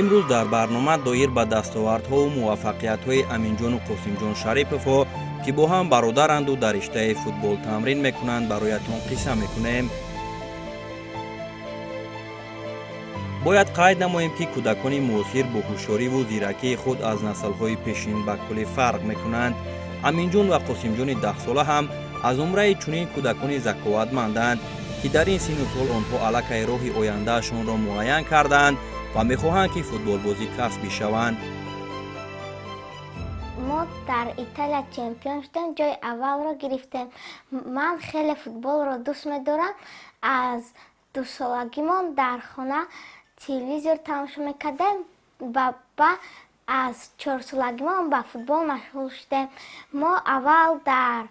имрӯз дар барнома доир ба дастовардҳову муваффақиятҳои аминҷону қосимҷон шариповҳо ки бо ҳам бародаранду дар риштаи футбол тамрин мекунанд бароятон қисса мекунем. бояд қайд намоем ки кӯдакони муосир бо ҳушёриву зиракии худ аз наслҳои пешин ба куллӣ фарқ мекунанд. аминҷон ва қосимҷони 10сола ҳам аз умраи чунин кӯдакони заковатманданд ки дар ин синну сол онҳо аллакай роҳи ояндаашонро муайян кардаанд ва мехоҳанд ки футболбозӣ касбӣ шаванд. мо дар Италия чемпион шудем, ҷои аввалро гирифтем. Ман хеле футболро дӯст медорам. Аз 2-солагимон дар хона телевизор тамошо мекардем ва аз 4-солагимон ба футбол машғул шудем. Мо аввал дар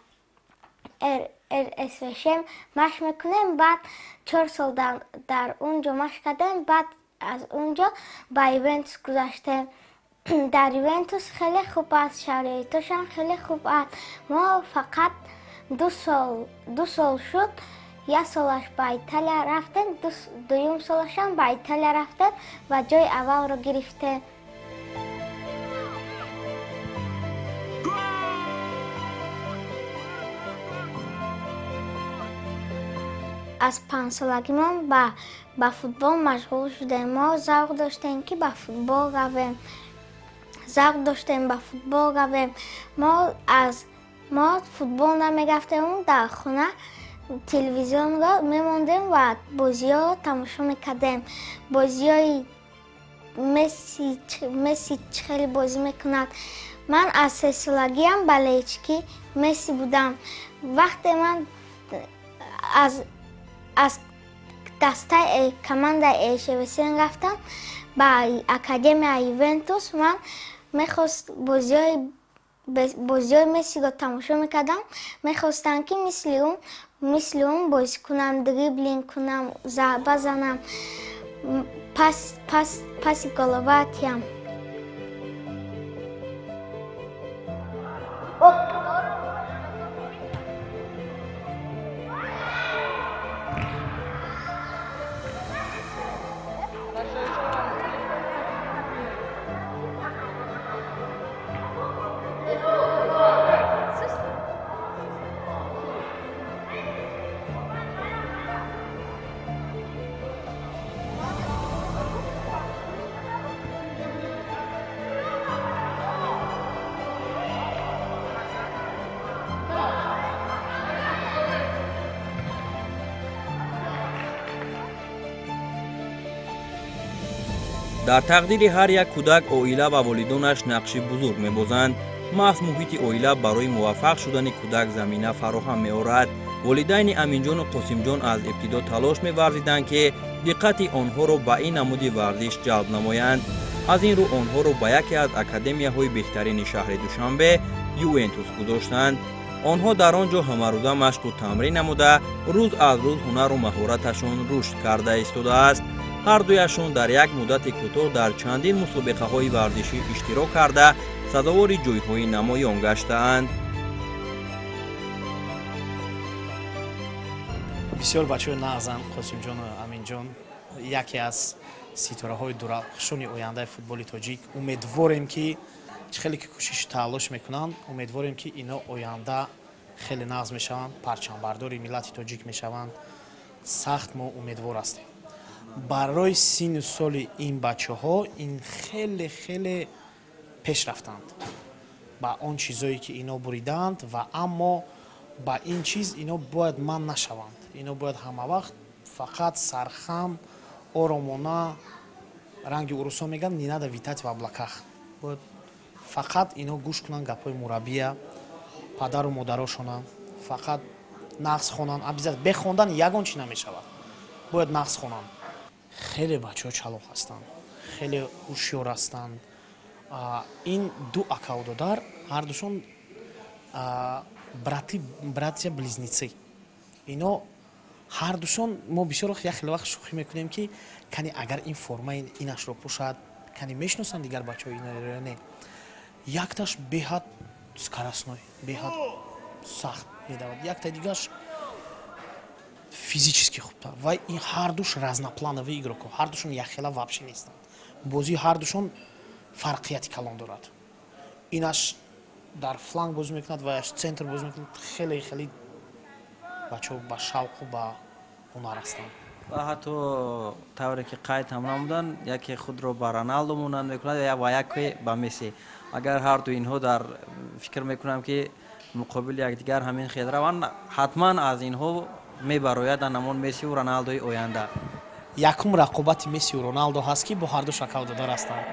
РСВШ машқ мекунем, баъд 4 сол дар унҷо машқ кардем, баъд аз унҷо ба Ювентус гузаштем. дар Ювентус хеле хуб аст, шароитошам хеле хуб аст. Мо фақат 2 сол шуд, 1 солаш ба Италия рафтем, дуюм солашам ба Италия рафтем ва ҷои аввалро гирифтем. аз 5-солагимон ба футбол машғул шудем. Мо завқ доштем ки ба футбол равем. Мо футбол намерафтем, дар хона телевизионро мемондем ва бозиҳо тамошо мекардем. Бозиҳои Месси хеле бозӣ мекунад. Ман аз 3-солагиам балечки Месси будам. вақте ман аз дастаи командаи ЭШВСН рафтам ба академияи Ювентус, ман мехост бозиҳои Мессиро тамошо мекардам. Мехостам ки мисли он бозӣ кунам, дриблинг кунам, зарба занам, паси голова атиям. дар тақдири ҳар як кӯдак оила ва волидонаш нақши бузург мебозанд. маҳз муҳити оила барои муваффақ шудани кӯдак замина фароҳам меорад. волидайни аминҷону қосимҷон аз ибтидо талош меварзиданд ки диққати онҳоро ба ин намуди варзиш ҷалб намоянд. аз ин рӯ онҳоро ба яке аз академияҳои беҳтарини шаҳри Душанбе Ювентус гузоштанд. онҳо дар он ҷо ҳамарӯза машқу тамрин намуда, рӯз аз рӯз ҳунару маҳораташон рушд карда истодааст. ҳар дуяшон дар як муддати кӯтоҳ дар чандин мусобиқаҳои варзишӣ иштирок карда, сазовори ҷойҳои намоён гаштаанд. бисёр бачаҳои нағзан қосимҷону аминҷон яке аз ситораҳои дурахшони ояндаи футболи тоҷик. умедворем ки хеле ки кӯшишу талош мекунанд, умедворем ки ино оянда хеле нағз мешаванд, парчамбардори миллати тоҷик мешаванд. сахт мо умедвор ҳастем. барои синну соли ин бачаҳо ин хеле пеш рафтанд ба он чизое ки ино буриданд ва аммо ба ин чиз ино бояд ман нашаванд. ино бояд ҳамавақт фақат сархам, оромона, ранги урусон меган не надо витать в облаках. бояд фақат ино гӯш кунанд гапҳои мураббия, падару модарошона, фақат нағз хонанд. обязательно бехондан ягон чи намешавад, бояд нағз хонанд. хеле бачаҳо чалоқ ҳастанд, хеле ҳушёр ҳастанд. ин ду акау додар ҳардушон братя близнецы. ино ҳардушон мо бисёр вақт як хеле вақт шӯхӣ мекунем ки кани агар ин формаи инашро пӯшад кани мешиносанд дигар бачаҳои инаро не. якташ беҳад скоростной, беҳад сахт медавад, якта дигараш физически хубтар ва ин ҳардуш разнопланови игрокҳо, ҳардушон якхела вообще нестанд. бозии ҳардушон фарқияти калон дорад. Инаш дар фланг бозӣ мекунад ва яш центр бозӣ мекунад. Хеле хеле бачаҳо ба шавқу ба ҳунар ҳастанд. ва ҳатто тавре ки қайд ҳам намудан, яке худро ба Роналдо монанд мекунад ва яке ба Месси. Агар ҳарду инҳо дар фикр мекунам ки муқобили якдигар ҳамин хел раванд, ҳатман аз инҳо мебарояданд ҳамон Мессиву Роналдои оянда. Якум рақобати Мессиву Роналдо ҳаст ки бо ҳарду шакавдодар ҳастанд.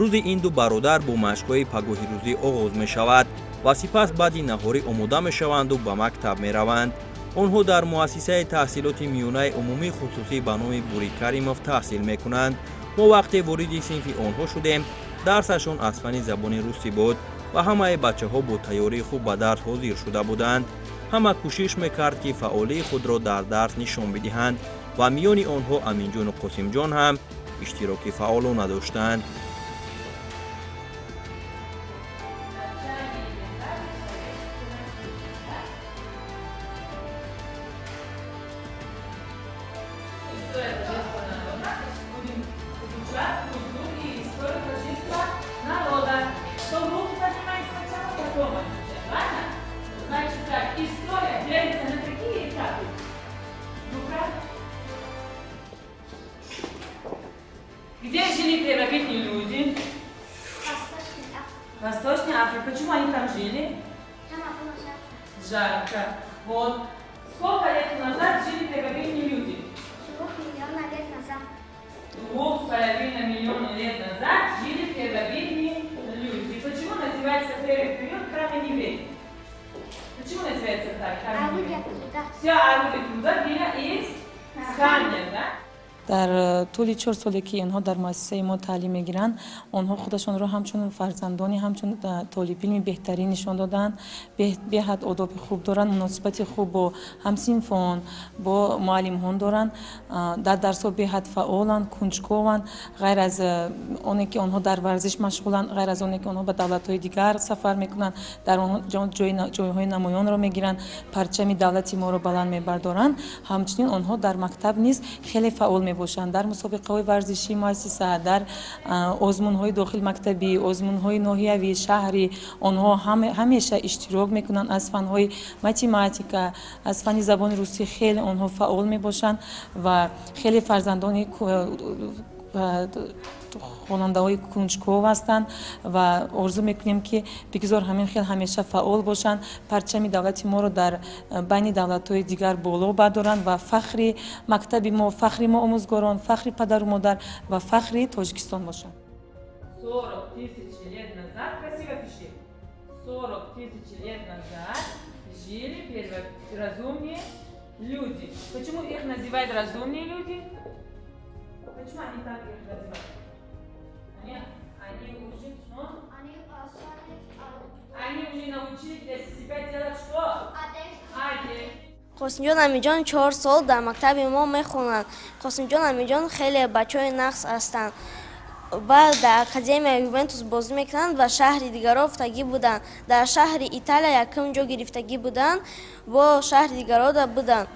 рӯзи ин ду бародар бо машқҳои пагоҳи рӯзӣ оғоз мешавад ва сипас баъди наҳорӣ омода мешаванду ба мактаб мераванд. онҳо дар муассисаи таҳсилоти миёнаи умумии хусусӣ ба номи Бури Каримов таҳсил мекунанд. мо вақте вориди синфи онҳо шудем, дарсашон аз фани забони русӣ буд ва ҳамаи бачаҳо бо тайёрии хуб ба дарс ҳозир шуда буданд. ҳама кӯшиш мекард ки фаъолии худро дар дарс нишон бидиҳанд ва миёни онҳо Аминҷону Қосимҷон ҳам иштироки фаъолона доштанд. Где жили первобытные люди? Восточной Африки. Почему они там жили? Жарко. Вот. Сколько лет назад жили первобытные люди? 2,5 миллиона лет назад жили первобытные люди. Почему называется первый период камень век? Почему называется так? Все орудия труда были из камня, да? дар тӯли 4 соле ки онҳо дар муассисаи мо таълим мегиранд, онҳо худашонро ҳамчун фарзандони ҳамчун толибилми беҳтарин нишон доданд. беҳад одоби хуб доранд, муносибати хуб бо ҳамсинфон, бо муаллимҳон доранд. дар дарсҳо беҳад фаъоланд, кунҷкованд. ғайр аз оне ки онҳо дар варзиш машғуланд, ғайр аз оне ки онҳо ба давлатҳои дигар сафар мекунанд, дар ҷойҳои намоёнро мегиранд, парчами давлати моро баланд мебардоранд, ҳамчунин онҳо дар мактаб низ хеле фаъол бошанд. дар мусобиқаҳои варзишии муассиса, дар озмунҳои дохилмактабӣ, озмунҳои ноҳиявӣ, шаҳрӣ, онҳо ҳамеша иштирок мекунанд. аз фанҳои математика, аз фани забони русӣ хеле онҳо фаъол мебошанд ва хеле фарзандони хонандаҳои кунҷков ҳастанд ва орзу мекунем ки бигзор ҳамин хел ҳамеша фаъол бошанд, парчами давлати моро дар байни давлатҳои дигар боло бардоранд ва фахри мактаби мо, фахри мо омӯзгорон, фахри падару модар ва фахри Тоҷикистон бошанд. 40 тысяч лет назад, красиво пиши, 40 тысяч лет назад жили разумные люди. Почему их называют разумные люди? Почему они так их называют? Они уже научились для себя делать что? Қосимҷон Аминҷон 4 сол дар мактаби мо мехонанд. Қосимҷон Аминҷон хеле бачаҳои нақс ҳастанд. ва дар академияи Ювентус бозӣ мекунанд ва шаҳри дигарҳо гирифтагӣ буданд. Дар шаҳри Италия якум ҷо гирифтагӣ буданд, бо шаҳри дигарҳо буданд.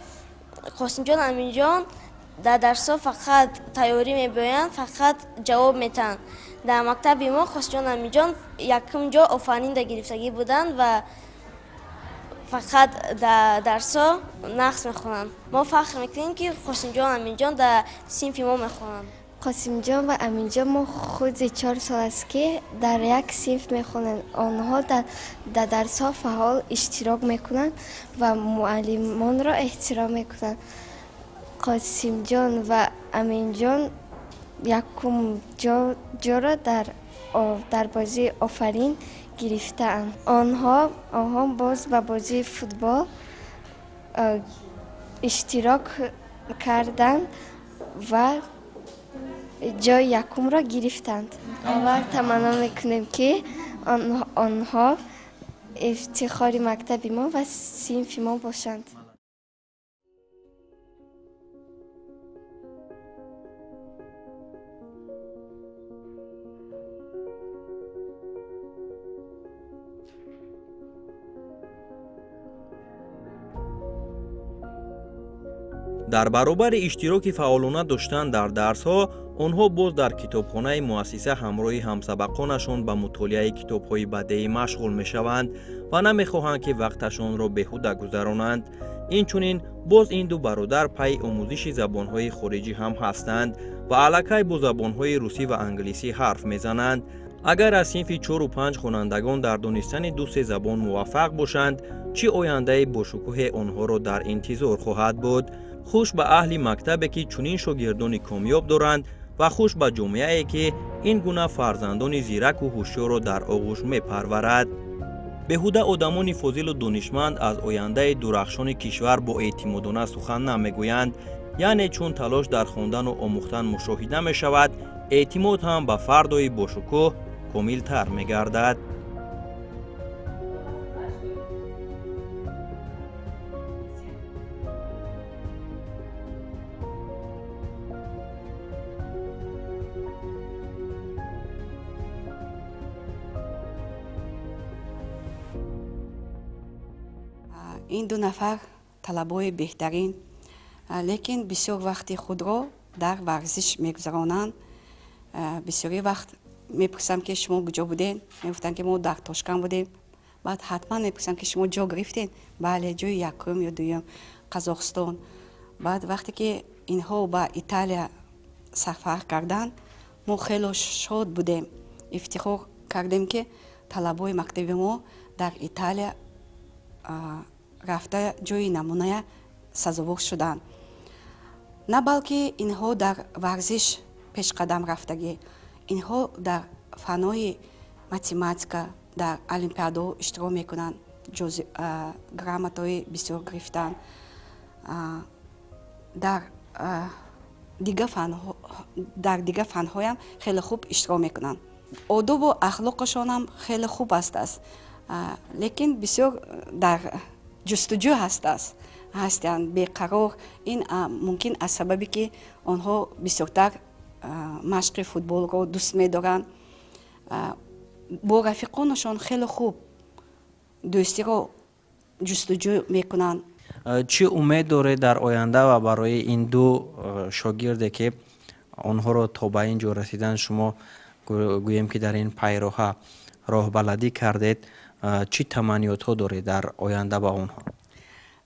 Қосимҷон Аминҷон дар дарсҳо фақат тайёрӣ мебиёянд, фақат ҷавоб метаҳанд. дар мактаби мо Қосимҷон Аминҷон якум ҷо офаринда гирифтагӣ буданд ва фақат дар дарсҳо нақс мехонанд. мо фахр мекунем ки Қосимҷон Аминҷон дар синфи мо мехонанд. Қосимҷон ва Аминҷон мо худи 4 сол аст ки дар як синф мехонанд. онҳо дар дарсҳо фаъол иштирок мекунанд ва муаллимонро эҳтиром мекунанд. Қосимҷон ва Аминҷон якум ҷоро дар бозии офарин гирифтаанд. онҳо боз ба бозии футбол иштирок карданд ва ҷои якумро гирифтанд. Аввал таманно мекунем, ки онҳо ифтихори мактаби мо ва синфи мо бошанд. дар баробари иштироки фаъолона доштан дар дарсҳо, онҳо боз дар китобхонаи муассиса ҳамроҳи ҳамсабақонашон ба мутолиаи китобҳои бадеӣ машғул мешаванд ва намехоҳанд ки вақташонро беҳуда гузаронанд. инчунин боз ин ду бародар пайи омӯзиши забонҳои хориҷӣ ҳам ҳастанд ва аллакай бо забонҳои русӣ ва англисӣ ҳарф мезананд. агар аз синфи 4-5 хонандагон дар донистани 2-3 забон муваффақ бошанд, чӣ ояндаи бошукӯҳе онҳоро дар интизор хоҳад буд? хуш ба аҳли мактабе ки чунин шогирдони комёб доранд ва хуш ба ҷомеае ки ин гуна фарзандони зираку ҳушёрро дар оғӯш мепарварад. беҳуда одамони фозилу донишманд аз ояндаи дурахшони кишвар бо эътимодона сухан намегӯянд, яъне чун талош дар хондану омӯхтан мушоҳида мешавад, эътимод ҳам ба фардои бошукӯҳ комилтар мегардад. ин ду нафар талабои беҳтарин, лекин бисёр вақти худро дар варзиш мегузаронанд. бисёри вақт мепурсам ки шумо куҷо будем, мегуфтанд ки мо дар Тошкан будем. баъд ҳатман мепурсам ки шумо ҷо гирифтем? бале, ҷои якум ё дуюм Қазоқстон. баъд вақте ки инҳо ба Италия сафар карданд, мо хело шод будем, ифтихор кардем ки талабои мактаби мо дар Италия рафта ҷои намуная сазовор шуданд. на балки инҳо дар варзиш пешқадам рафтагӣ, инҳо дар фаннои математика дар олимпиадаҳо иштирок мекунанд, грамотаҳои бисёр гирифтанд, дар дигар фанҳоям хеле хуб иштирок мекунанд. одобу ахлоқашонам хеле хуб астаст, лекин бисёр дар ҷустуҷӯ ҳастанд, беқарор. ин мумкин аз сабаби ки онҳо бисёртар машқи футболро дӯст медоранд. бо рафиқонашон хеле хуб дӯстиро ҷустуҷӯ мекунанд. чӣ умед доред дар оянда ва барои ин ду шогирде ки онҳоро то ба ин ҷо расидан шумо гӯем ки дар ин пайроҳа роҳбаладӣ кардед, чӣ таманниётҳо доред дар оянда ба онҳо?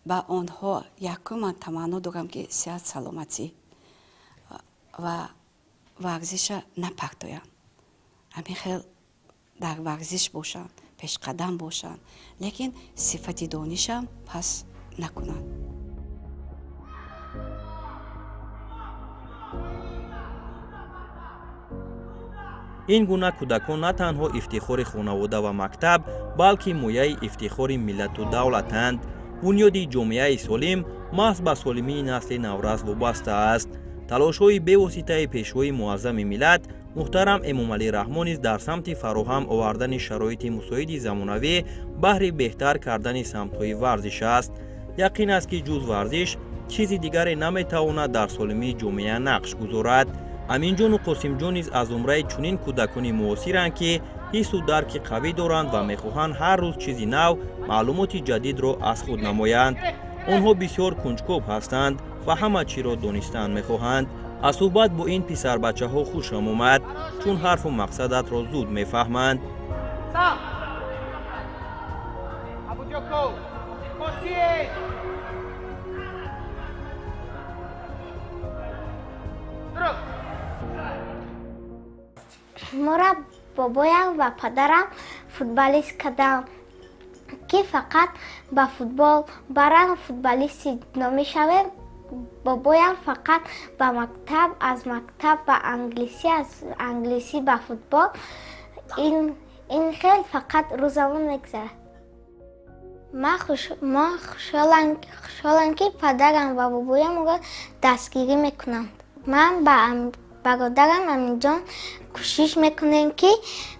ба онҳо якуман таманно дорам ки сеҳат саломатӣ ва варзиша напартоянд. ҳамин хел дар варзиш бошанд, пешқадам бошанд, лекин сифати донишам пас накунанд. ин гуна кӯдакон на танҳо ифтихори хонавода ва мактаб, балки мояи ифтихори миллату давлатанд. бунёди ҷомеаи солим маҳз ба солимии насли наврас вобаста аст. талошҳои бевоситаи пешвои муаззами миллат муҳтарам Эмомалӣ Раҳмон низ дар самти фароҳам овардани шароити мусоиди замонавӣ баҳри беҳтар кардани самтҳои варзиш аст. яқин аст ки ҷуз варзиш чизи дигаре наметавонад дар солимии ҷомеа нақш гузорад. аминҷону қосимҷон низ аз зумраи чунин кӯдакони муосиранд ки ҳиссу дарки қавӣ доранд ва мехоҳанд ҳар рӯз чизи нав, маълумоти ҷадидро аз худ намоянд. онҳо бисёр кунҷкоб ҳастанд ва ҳама чиро донистан мехоҳанд. аз суҳбат бо ин писарбачаҳо хушам омад, чун ҳарфу мақсадатро зуд мефаҳманд. мора бобоям ва падарам футболист кардам, ки фақат ба футбол барам, футболисти намешавем. бобоям фақат ба мактаб, аз мактаб ба англисӣ, аз англисӣ ба футбол. ин хел фақат рӯзамон мегзарад. ман хушҳолам ки падарам ва бобоям дастгирӣ мекунанд. ман برادرم امینجان کوشش میکنیم که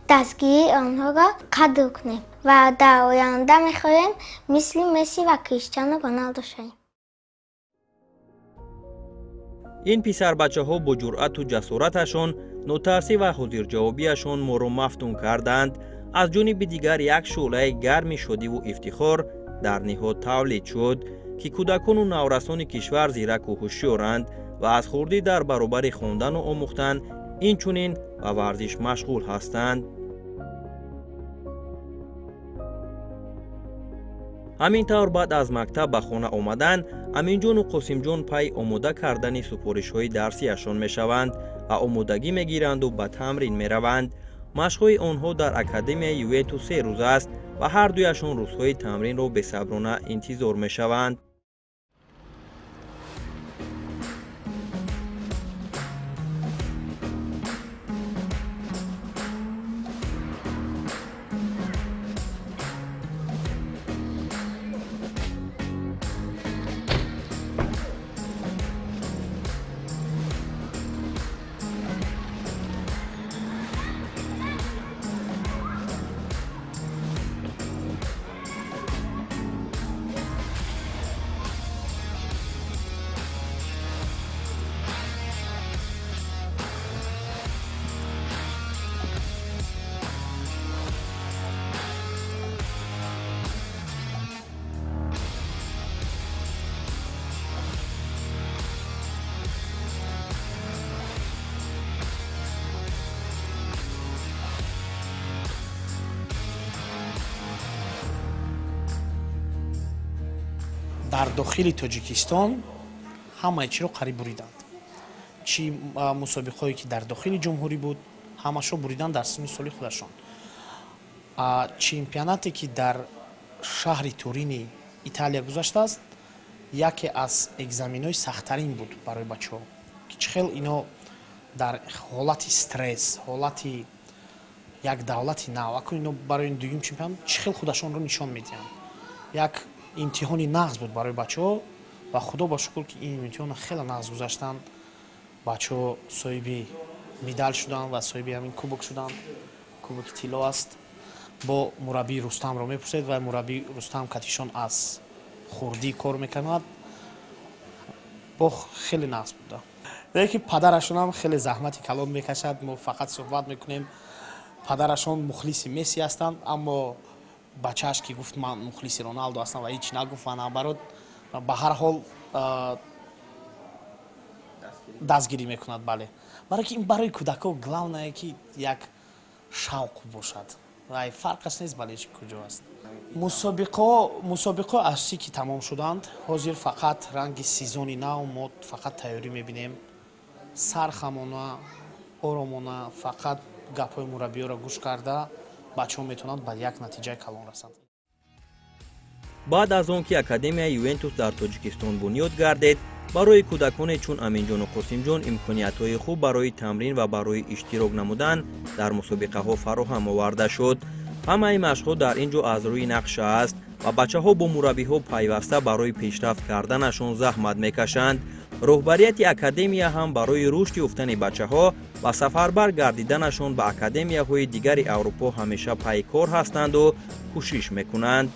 دستگیری آنها را قدر کنیم و در آینده میخواهیم مثل مسی و کریستیانو رونالدو شویم. این پسر بچه ها با جرأت و جسارتشون، نوترسی و حضورجوابیشون ما رو مفتون کردند. از جانب دیگر یک شعله گرم شادی و افتخار در نهاد تولید شد که کودکان و نورسان کشور زیرک و هوشیارند و از خردی در برابر خواندن و آموختن اینچنین به ورزش مشغول هستند. همینطور بعد از مکتب به خانه آمدن، امینجان و قاسمجان پی آماده کردن سفارش‌های درسیشان میشوند و آمادگی میگیرند و به تمرین میروند. مشق‌های آنها در اکادمی یوونتوس 3 روز است و هر دویشان روزهای تمرین را بی‌صبرانه انتظار میشوند. дар дохили тоҷикистон ҳамаи чиро қариб буриданд. Чи мусобиқое ки дар дохили ҷумҳурӣ буд, ҳамашро буриданд дар синни соли худашон. Чемпионате ки дар шаҳри Турини Италия гузаштааст, яке аз экзаменҳои сахттарин буд барои бачаҳо, ки чӣ хел ино дар ҳолати стресс, ҳолати як давлати нав, акун ино барои дуюм чемпионат чӣ хел худашонро нишон медиҳанд. Як имтиҳони нағз буд барои бачаҳо ва худо ба шукр ки ин имтиҳонро хеле нағз гузаштанд. Бачаҳо соҳиби медал шуданд ва соҳиби ҳамин кубок шуданд. Кубоки тилло аст. Бо мураббии Рустамро мепурсед ва мураббии Рустам катишон аз хурдӣ кор мекунад. Бо хеле нағз буда. Лекин падарашон ҳам хеле заҳмати калон мекашад. Мо фақат суҳбат мекунем. Падарашон мухлиси Месси ҳастанд, аммо бачааш ки гуфт ман мухлиси Роналдо ҳастам ва ҳеч нагуфт ва наоборот ба ҳар ҳол дастгирӣ мекунад. Бале, барои ки ин барои кӯдакҳо главное ки як шавқ бошад. Вай фарқаш нест бале куҷо аст. мусобиқо асосӣ ки тамом шуданд, ҳозир фақат ранги сезони нав мо фақат тайёрӣ мебинем. Сархамона, оромона, фақат гапҳои мураббиёро гӯш карда бачаҳо метавонанд ба як натиҷаи калон расанд. بعد از آن که اکادمی یوونتوس در تاجیکستان بنیاد گردید، برای کودکان چون امینجان و قاسمجان امکانیت‌های خوب برای تمرین و برای اشتراک نمودن در مسابقه‌ها فراهم آورده شد. همه مشق‌ها در اینجا از روی نقشه است و بچه‌ها با مربی‌ها پیوسته برای پیشرفت کردنشان زحمت می‌کشند. رهبریت اکادمی هم برای رشد یافتن بچه‌ها و سفربر گردیدنشان به اکادمی‌های دیگر اروپا همیشه پیکار هستند و کوشش می‌کنند.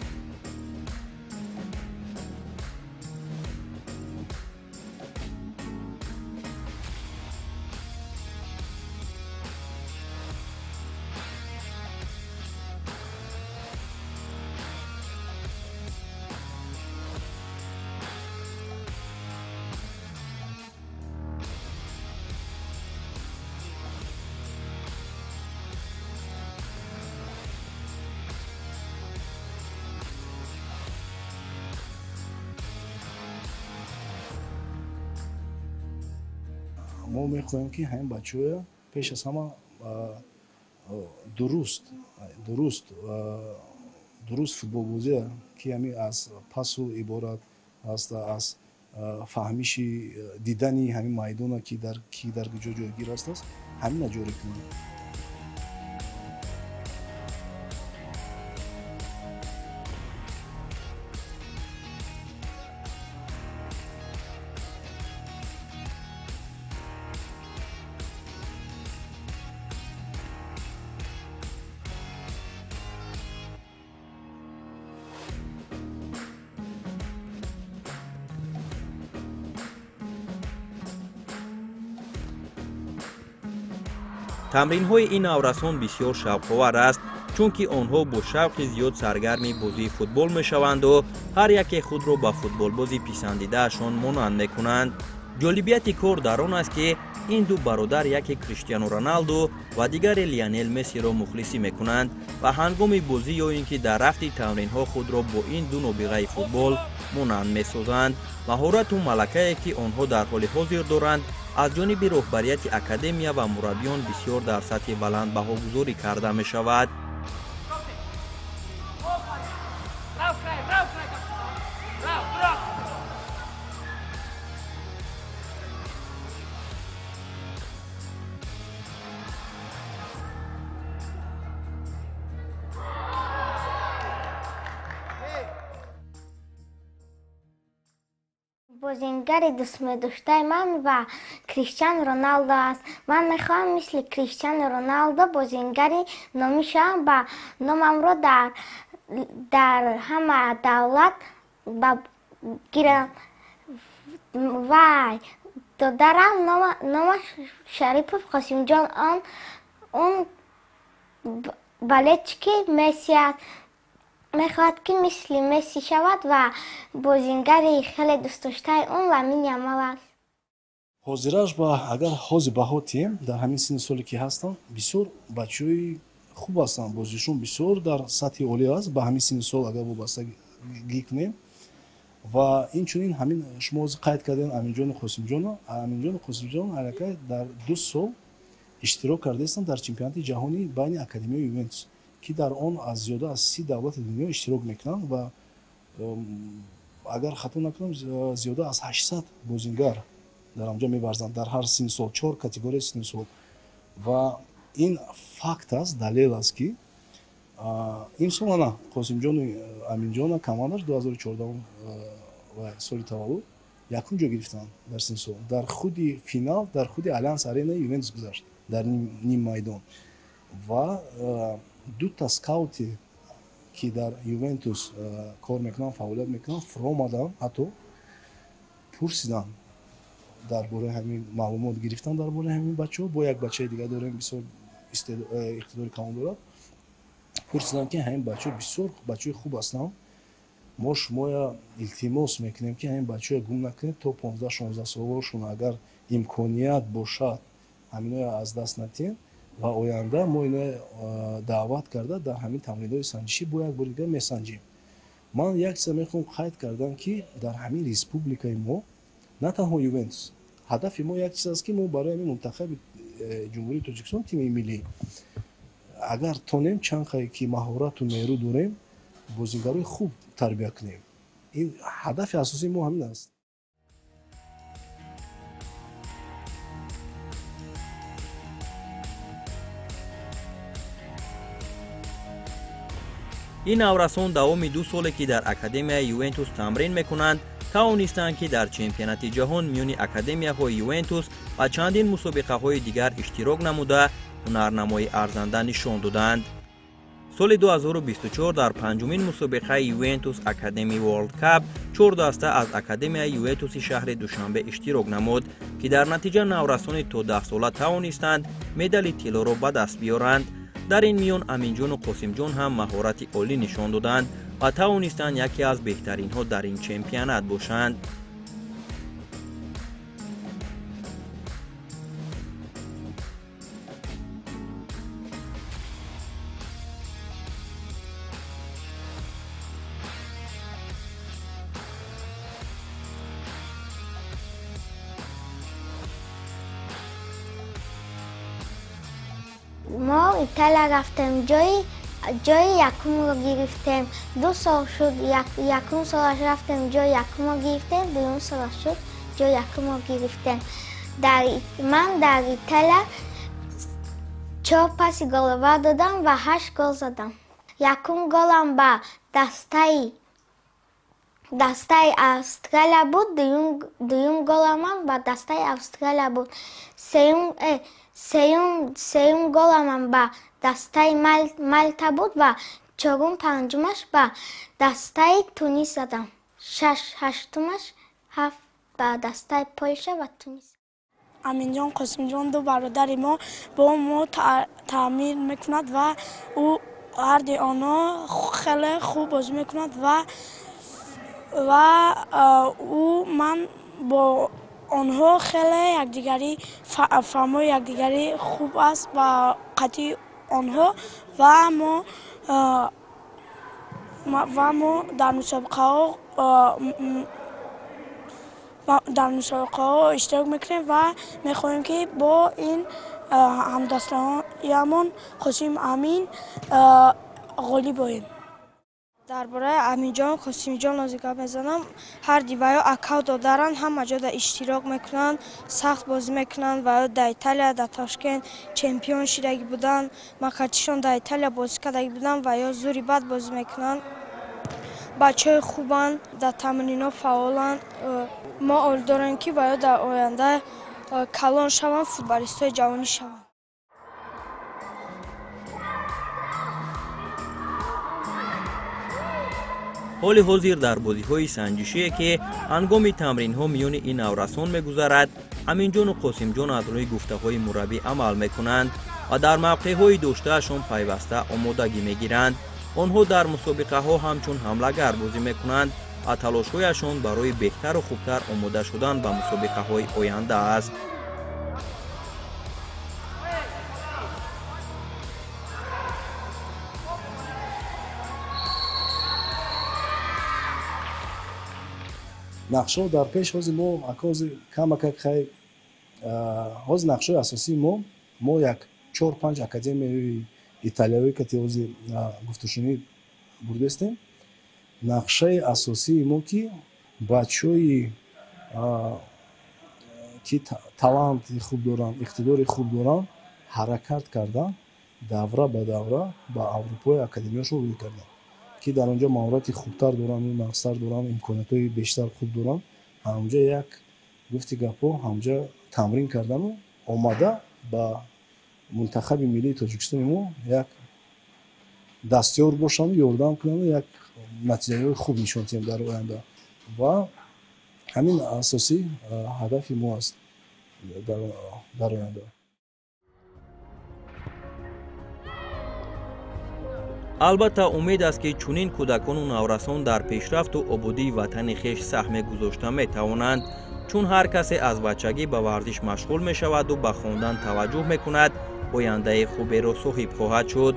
ما میخواهیم که همین بچه‌ها پیش از همه درست فوتبال بازی که همین از پاس و عبارت است، از فهمیش دیدنی همین میدان که در جایگیر است، همین جوری کنیم. тамринҳои ин наврасон бисёр шавқовар аст, чунки онҳо бо шавқи зиёд саргарми бозии футбол мешаванду ҳар яке худро ба футболбози писандидаашон монанд мекунанд. ҷолибияти кор дар он аст ки ин ду бародар яке Криштиану Роналду ва дигаре Лионел Мессиро мухлисӣ мекунанд ва ҳангоми бозӣ ё ин ки дар рафти тамринҳо худро бо ин ду нобиғаи футбол монанд месозанд. маҳорату малакае ки онҳо дар ҳоли ҳозир доранд аз ҷониби роҳбарияти академия ва мураббиён бисёр дар сатҳи баланд баҳогузорӣ карда мешавад. бозингари дӯстмедоштаи ман ва Криштиану Роналдо аст. Ман мехоҳам мисли Криштиану Роналдо бозингари номӣ шавам ва номамро дар ҳама давлат гирам. Вай додарам номаш Шарипов Қосимҷон, он балечки Месси аст. мехоҳад ки мисли Месси шавад ва бозингари хеле дӯстдоштаи он Ламин Ямал аст. ҳозираш ба агар ҳозир баҳотем дар ҳамин синни соле ки ҳастам бисёр бачаҳои хуб ҳастанд, бозишон бисёр дар сатҳи олӣ аст ба ҳамин синни сол агар вобастагӣ кунем. ва инчунин ҳамин шумо ҳозир қайд кардем Аминҷони Қосимҷон аллакай дар 2 сол иштирок кардаистанд дар чемпионати ҷаҳонӣ байни Академияи Ювентус, ки дар он аз зиёда аз 30 давлати дунё иштирок мекунанд ва агар хато накунам зиёда аз 800 бозингар дар онҷо меварзанд дар ҳар синни сол, 4 категорияи синни сол. ва ин факт аст, далел аст ки имсол ана Қосимҷону Аминҷона командаш 2014 ва соли таваллуд якум ҷо гирифтанд дар синни сол. дар худи финал дар худи Allianz Arena Ювентус гузашт дар ним майдон. ва дута скаути ки дар Ювентус кор мекунанд, фаъолият мекунанд, фуро омаданд, ҳатто пурсидан дар бораи ҳамин маълумот гирифтан дар бораи ҳамин бачаҳо. бо як бачаи дигар дорем бисёр иқтидори калон дорад. пурсидан ки ҳамин бачаҳо бисёр бачаҳои хуб ҳастанд, мо шумоя илтимос мекунем ки ҳамин бачаҳоя гум накунед, то 15-16 солашон агар имконият бошад ҳаминоя аз даст натиҳем ва оянда мо ино даъват карда дар ҳамин тамринҳои санҷишӣ бо як бори дигар месанҷем. ман як чиза мехоҳам қайд кардам ки дар ҳамин республикаи мо на танҳо Ювентус, ҳадафи мо як чиз аст ки мо барои ҳамин мунтахаби ҷумҳурии Тоҷикистон, тими миллӣ агар тонем чанд хай ки маҳорату нерӯ дорем, бозингарои хуб тарбия кунем. ин ҳадафи асосии мо ҳамин аст. ин наврасон давоми 2 соле ки дар Академияи Ювентус тамрин мекунанд, тавонистанд ки дар чемпионати ҷаҳон миёни академияҳои Ювентус ва чандин мусобиқаҳои дигар иштирок намуда ҳунарнамои арзанда нишон доданд. соли 2024 дар панҷумин мусобиқаи Ювентус Академи World Cup 4 даста аз Академияи Ювентуси шаҳри Душанбе иштирок намуд, ки дар натиҷа наврасони то 10 сола тавонистанд медали тиллоро ба даст биёранд. дар ин миён Аминҷону Қосимҷон ҳам маҳорати олӣ нишон доданд ва тавонистанд яке аз беҳтаринҳо дар ин чемпионат бошанд. мо Италия рафтем, ҷои якумро гирифтем. 2 сол шуд, якум солаш рафтем, ҷои якумро гирифтем, дуюм солаш шуд, ҷои якумро гирифтем. ман дар Италия 4 паси голова додам ва 8 гол задам. Якум голам ба дастаи Австралия буд, дуюм голамам ба дастаи Австралия буд. сеюм голамам ба дастаи Малта буд ва чорум панҷумаш ба дастаи Тунис задам. ҳаштумаш ба дастаи Полша ва Тунис. аминҷон қосимҷон ду бародари мо бо мо таъмир мекунад ва ӯ ҳарди онҳо хеле хуб бозӣ мекунад ва ӯ ман бо онҳо хеле якдигари фаҳмои якдигари хуб аст ба қатъи онҳо ва мо дар мусобиқаҳо иштирок мекунем ва мехоҳем ки бо ин ҳамдастиамон Қосим Амин ғолиб оем. Дар бораи Аминҷон Қосимҷон озӣ гап мезанам. Ҳарди ваё аккаунт доранд, ҳама ҷо да иштирок мекунанд, сахт бозӣ мекунанд. Ваё дар Италия, дар Тошкент чемпион шидагӣ буданд. Макачишон дар Италия бозӣ кардагӣ буданд ва ё зури бад бозӣ мекунанд. Бачаҳои хубанд, дар тамринҳо фаъоланд. Мо орзу дорем ки ваё дар оянда калон шаванд, футболистои ҷавонӣ шаванд. ҳоли ҳозир дар бозиҳои санҷишие ки ҳангоми тамринҳо миёни ин наврасон мегузарад, Аминҷону Қосимҷон аз рӯи гуфтаҳои мураббӣ амал мекунанд ва дар мавқеъҳои доштаашон пайваста омодагӣ мегиранд. онҳо дар мусобиқаҳо ҳамчун ҳамлагар бозӣ мекунанд ва талошҳояшон барои беҳтару хубтар омода шудан ба мусобиқаҳои оянда аст. нақшо дар пеш ҳозир мо камака хай ҳозир нақшои асосии мо як 4-5 академияи италиявӣ ки ҳозир гуфтушунӣ бурдестем. нақшаи асосии мо ки бачаҳои ки таланти хуб доранд, иқтидори хуб доранд, ҳаракат карда давра ба давра ба аврупои академияшон рӯй карда ки дар онҷо маҳорати хубтар доранд, нағзтар доранд, имкониятҳои бештар хуб доранд. ҳамҷо як гуфти гапҳо ҳамҷо тамрин кардану омада ба мунтахаби миллии Тоҷикистони мо як дастёр бошанд, ёрдам кунанд, як натиҷаҳои хуб нишон диҳем дар оянда. ва ҳамин асосии ҳадафи мо аст дар оянда. албатта умед аст ки чунин кӯдакону наврасон дар пешрафту ободии ватани хеш саҳме гузошта метавонанд, чун ҳар касе аз бачагӣ ба варзиш машғул мешаваду ба хондан таваҷҷӯҳ мекунад, ояндаи хуберо соҳиб хоҳад шуд.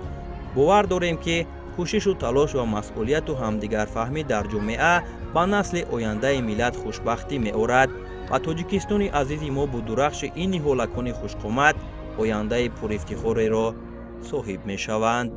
бовар дорем ки кӯшишу талош ва масъулияту ҳамдигарфаҳмӣ дар ҷомеа ба насли ояндаи миллат хушбахтӣ меорад ва Тоҷикистони азизи мо бо дурахши ин ниҳолакони хушқомат ояндаи пурифтихореро соҳиб мешаванд.